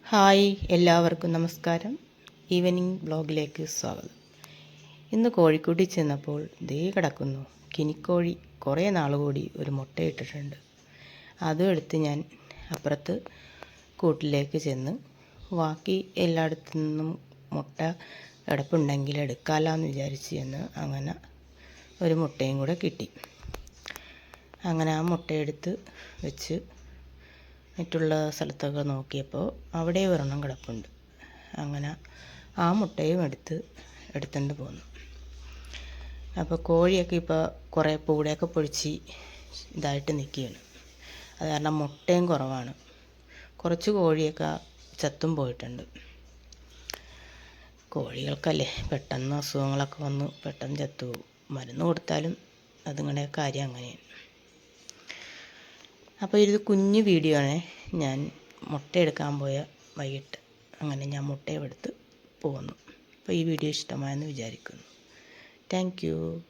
Hi, എല്ലാവർക്കും നമസ്കാരം. Evening ബ്ലോഗിലേക്ക് സ്വാഗതം. ഇന്ന് കോഴിക്കൂട്ടിൽ ചെന്നപ്പോൾ ദേ കിടക്കുന്നു കിനിക്കോഴി. കുറേ നാൾ കൂടി ഒരു മുട്ടയിട്ടിട്ടുണ്ട്. അതും എടുത്ത് ഞാൻ അപ്പുറത്ത് കൂട്ടിലേക്ക് ചെന്ന് ബാക്കി എല്ലായിടത്തു നിന്നും മുട്ട കിടപ്പുണ്ടെങ്കിൽ എടുക്കാമല്ലോ വിചാരിച്ച് ചെന്ന് അങ്ങനെ ഒരു മുട്ടയും കൂടെ കിട്ടി. അങ്ങനെ ആ മുട്ടയെടുത്ത് വെച്ച് മറ്റുള്ള സ്ഥലത്തൊക്കെ നോക്കിയപ്പോൾ അവിടെ ഒരെണ്ണം കിടപ്പുണ്ട്. അങ്ങനെ ആ മുട്ടയും എടുത്തുകൊണ്ട് പോന്നു. അപ്പോൾ കോഴിയൊക്കെ ഇപ്പോൾ കുറേ പൂടയൊക്കെ പൊഴിച്ച് ഇതായിട്ട് നിൽക്കുകയാണ്. അത് കാരണം മുട്ടയും കുറവാണ്. കുറച്ച് കോഴിയൊക്കെ ചത്തും പോയിട്ടുണ്ട്. കോഴികൾക്കല്ലേ പെട്ടെന്ന് അസുഖങ്ങളൊക്കെ വന്ന് പെട്ടെന്ന് ചത്തുപോകും. മരുന്ന് കൊടുത്താലും അതുങ്ങളുടെ കാര്യം അങ്ങനെയാണ്. അപ്പോൾ ഇത് കുഞ്ഞു വീഡിയോ ആണ്. ഞാൻ മുട്ട എടുക്കാൻ പോയ വൈകിട്ട് അങ്ങനെ ഞാൻ മുട്ടയും എടുത്ത് പോന്നു. അപ്പോൾ ഈ വീഡിയോ ഇഷ്ടമായെന്ന് വിചാരിക്കുന്നു. Thank you.